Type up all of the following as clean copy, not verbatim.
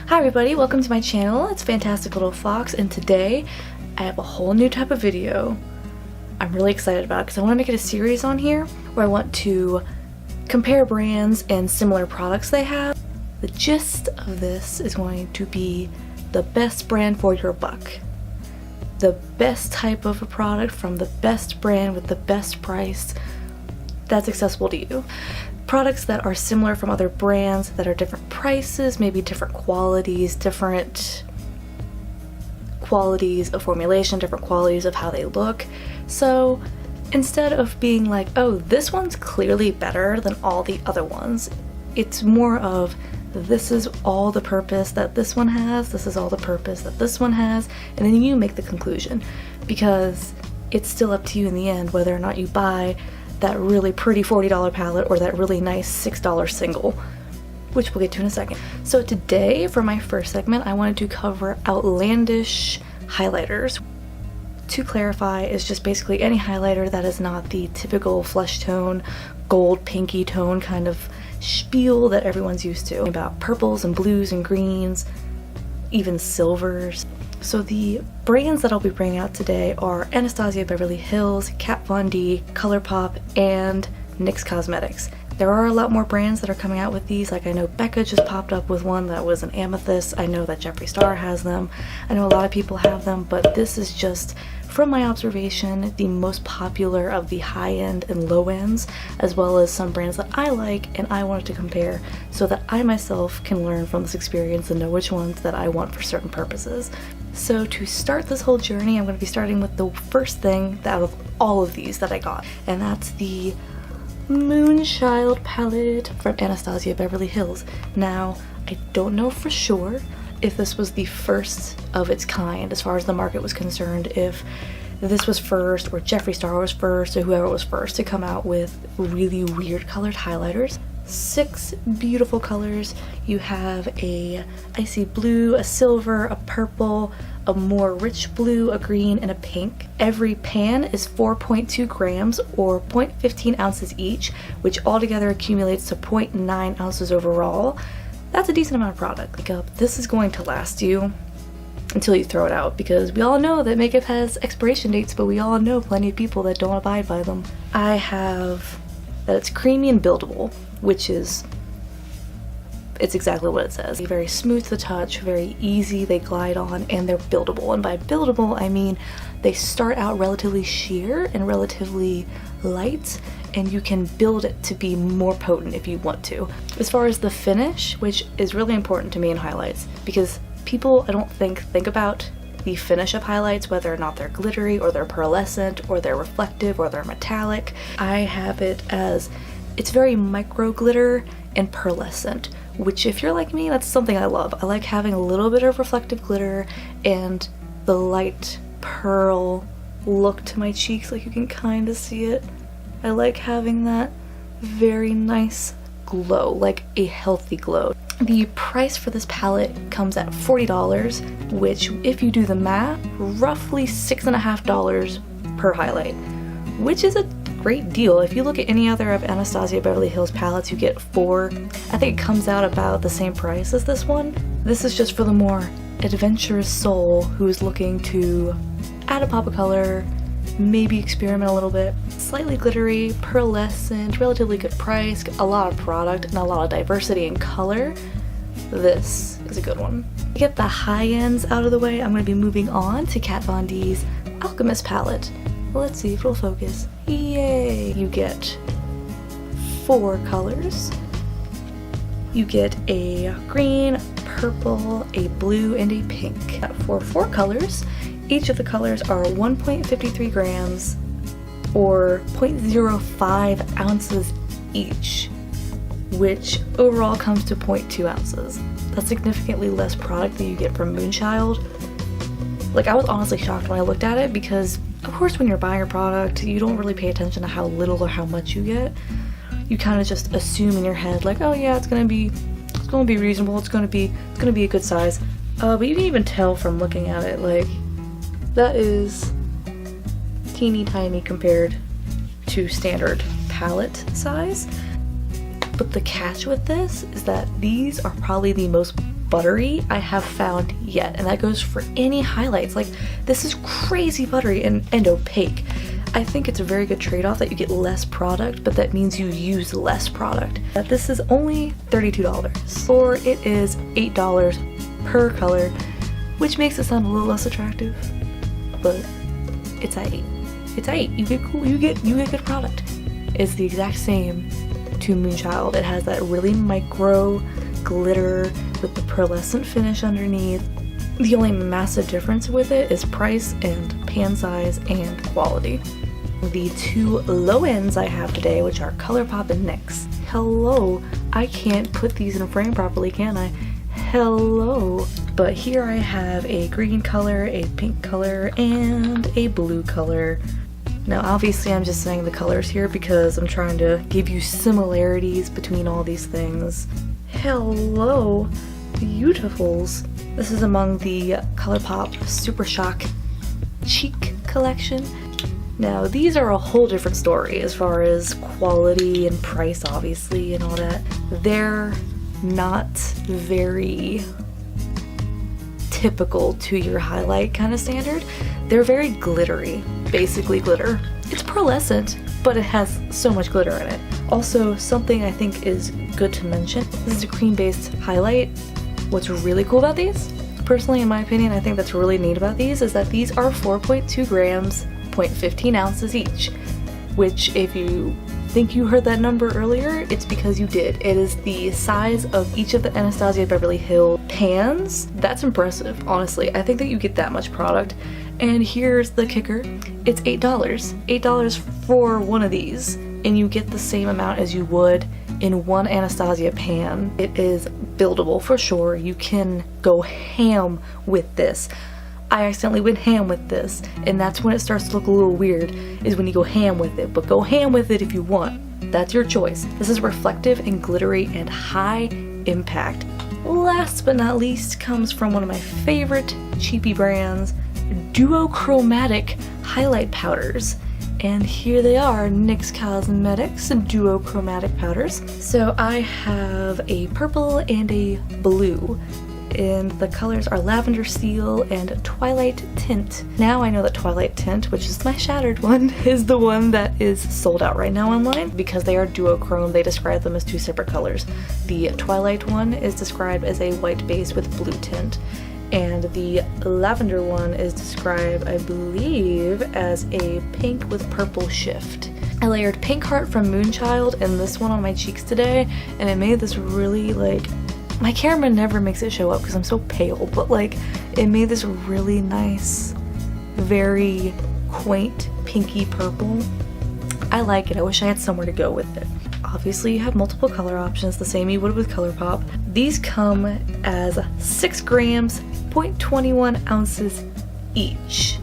Hi everybody, welcome to my channel. It's Fantastic Little Fox, and today I have a whole new type of video I'm really excited about because I want to make it a series on here where I want to compare brands and similar products they have. The gist of this is going to be the best brand for your buck. The best type of a product from the best brand with the best price that's accessible to you. Products that are similar from other brands that are different prices, maybe different qualities of formulation, different qualities of how they look. So instead of being like, oh, this one's clearly better than all the other ones, it's more of this is all the purpose that this one has, this is all the purpose that this one has, and then you make the conclusion, because it's still up to you in the end whether or not you buy that really pretty $40 palette or that really nice $6 single, which we'll get to in a second. So today, for my first segment, I wanted to cover outlandish highlighters. To clarify, it's just basically any highlighter that is not the typical flesh tone, gold, pinky tone kind of spiel that everyone's used to. About purples and blues and greens, even silvers. So the brands that I'll be bringing out today are Anastasia Beverly Hills, Kat Von D, ColourPop, and NYX Cosmetics. There are a lot more brands that are coming out with these, like I know Becca just popped up with one that was an amethyst. I know that Jeffree Star has them. I know a lot of people have them, but this is just, from my observation, the most popular of the high-end and low-ends, as well as some brands that I like and I wanted to compare so that I myself can learn from this experience and know which ones that I want for certain purposes. So to start this whole journey, I'm going to be starting with the first thing out of all of these that I got, and that's the Moonchild palette from Anastasia Beverly Hills. Now, I don't know for sure if this was the first of its kind as far as the market was concerned, if this was first or Jeffree Star was first or whoever was first to come out with really weird colored highlighters. 6 beautiful colors. You have a icy blue, a silver, a purple, a more rich blue, a green, and a pink. Every pan is 4.2 grams or 0.15 ounces each, which altogether accumulates to 0.9 ounces overall. That's a decent amount of product. Makeup, this is going to last you until you throw it out, because we all know that makeup has expiration dates, but we all know plenty of people that don't abide by them. I have that it's creamy and buildable, which is, it's exactly what it says. Very smooth to the touch, very easy, they glide on, and they're buildable. And by buildable, I mean they start out relatively sheer and relatively light, and you can build it to be more potent if you want to. As far as the finish, which is really important to me in highlights, because people, I don't think about the finish of highlights, whether or not they're glittery or they're pearlescent or they're reflective or they're metallic. I have it as it's very micro glitter and pearlescent, which if you're like me, that's something I love. I like having a little bit of reflective glitter and the light pearl look to my cheeks, like you can kind of see it. I like having that very nice glow, like a healthy glow. The price for this palette comes at $40, which if you do the math, roughly $6.50 per highlight, which is a great deal. If you look at any other of Anastasia Beverly Hills palettes, you get 4. I think it comes out about the same price as this one. This is just for the more adventurous soul who's looking to add a pop of color, maybe experiment a little bit. Slightly glittery, pearlescent, relatively good price, a lot of product, and a lot of diversity in color. This is a good one. To get the high ends out of the way, I'm going to be moving on to Kat Von D's Alchemist palette. Let's see if it'll focus. Yay! You get 4 colors. You get a green, purple, a blue, and a pink. For 4 colors, each of the colors are 1.53 grams or 0.05 ounces each, which overall comes to 0.2 ounces. That's significantly less product than you get from Moonchild. Like, I was honestly shocked when I looked at it, because of course when you're buying a product, you don't really pay attention to how little or how much you get. You kind of just assume in your head, like, oh yeah, it's gonna be reasonable, it's gonna be a good size. But you can even tell from looking at it, like, that is teeny tiny compared to standard palette size. But the catch with this is that these are probably the most buttery I have found yet, and that goes for any highlights. Like, this is crazy buttery and opaque. I think it's a very good trade-off that you get less product, but that means you use less product. This is only $32, or it is $8 per color, which makes it sound a little less attractive, but it's $8. It's $8. You get cool. You get good product. It's the exact same to Moonchild. It has that really micro glitter with the pearlescent finish underneath. The only massive difference with it is price and pan size and quality. The two low ends I have today, which are ColourPop and NYX. Hello, I can't put these in frame properly, can I? Hello. But here I have a green color, a pink color, and a blue color. Now obviously I'm just saying the colors here because I'm trying to give you similarities between all these things. Hello, beautifuls. This is among the ColourPop Super Shock Cheek collection. Now these are a whole different story as far as quality and price, obviously, and all that. They're not very typical to your highlight kind of standard. They're very glittery, basically glitter. It's pearlescent, but it has so much glitter in it. Also, something I think is good to mention, this is a cream-based highlight. What's really cool about these, personally in my opinion, I think that's really neat about these, is that these are 4.2 grams, 0.15 ounces each, which if you think you heard that number earlier, it's because you did. It is the size of each of the Anastasia Beverly Hills pans. That's impressive, honestly. I think that you get that much product. And here's the kicker, it's $8. $8 for one of these, and you get the same amount as you would in one Anastasia pan. It is buildable for sure. You can go ham with this. I accidentally went ham with this, and that's when it starts to look a little weird, is when you go ham with it. But go ham with it if you want. That's your choice. This is reflective and glittery and high impact. Last but not least comes from one of my favorite cheapy brands, duochromatic highlight powders. And here they are, NYX Cosmetics duochromatic powders. So I have a purple and a blue, and the colors are Lavender Seal and Twilight Tint. Now I know that Twilight Tint, which is my shattered one, is the one that is sold out right now online. Because they are duochrome, they describe them as two separate colors. The Twilight one is described as a white base with blue tint, and the lavender one is described, I believe, as a pink with purple shift. I layered Pink Heart from Moonchild and this one on my cheeks today, and it made this really, like, my camera never makes it show up because I'm so pale, but like, it made this really nice, very quaint pinky purple. I like it. I wish I had somewhere to go with it. Obviously you have multiple color options, the same you would with ColourPop. These come as 6 grams, 0.21 ounces each,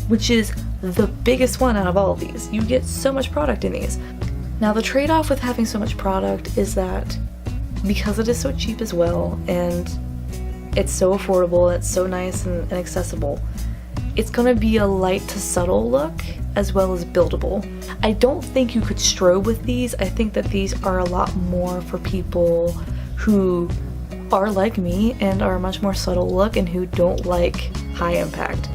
which is the biggest one out of all of these. You get so much product in these. Now the trade-off with having so much product is that because it is so cheap as well, and it's so affordable, and it's so nice and accessible, it's gonna be a light to subtle look as well as buildable. I don't think you could strobe with these. I think that these are a lot more for people who are like me and are a much more subtle look and who don't like high impact.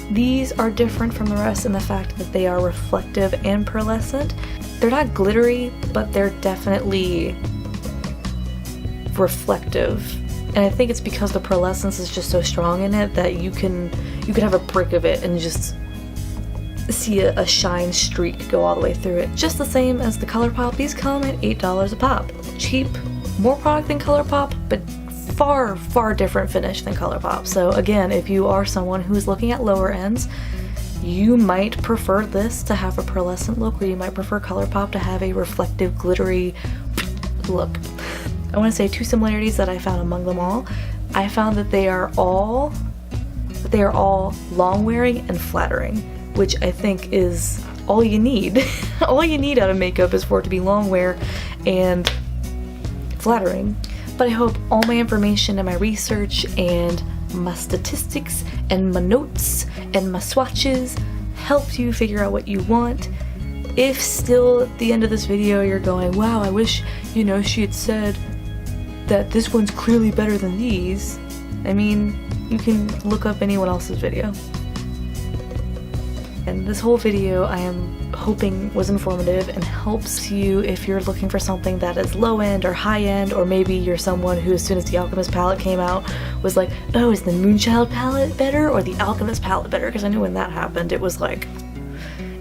These are different from the rest in the fact that they are reflective and pearlescent. They're not glittery, but they're definitely reflective, and I think it's because the pearlescence is just so strong in it that you can have a brick of it and just see a shine streak go all the way through it. Just the same as the ColourPop, these come at $8 a pop. Cheap, more product than ColourPop, but far different finish than ColourPop. So again, if you are someone who's looking at lower ends, you might prefer this to have a pearlescent look, or you might prefer ColourPop to have a reflective, glittery look. I want to say two similarities that I found among them all. I found that they are all long wearing and flattering, which I think is all you need. All you need out of makeup is for it to be long wear and flattering. But I hope all my information and my research and my statistics and my notes and my swatches helped you figure out what you want. If still at the end of this video you're going, wow, I wish, you know, she had said that this one's clearly better than these, I mean, you can look up anyone else's video. And this whole video I am hoping was informative and helps you if you're looking for something that is low end or high end, or maybe you're someone who as soon as the Alchemist palette came out was like, oh, is the Moonchild palette better or the Alchemist palette better? Because I knew when that happened it was like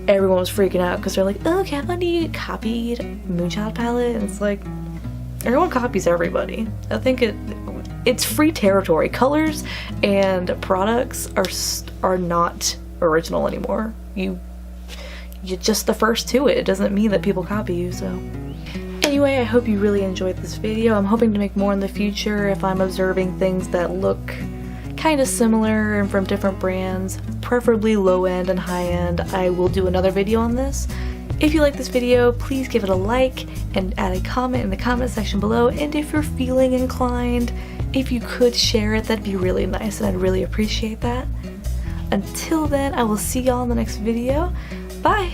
everyone was freaking out because they're like, oh, Kat Von D copied Moonchild palette, and it's like everyone copies everybody. I think it's free territory. Colors and products are not original anymore. You're just the first to it. It doesn't mean that people copy you, so. Anyway, I hope you really enjoyed this video. I'm hoping to make more in the future if I'm observing things that look kind of similar and from different brands, preferably low end and high end. I will do another video on this. If you like this video, please give it a like and add a comment in the comment section below, and if you're feeling inclined, if you could share it, that'd be really nice and I'd really appreciate that. Until then, I will see y'all in the next video. Bye!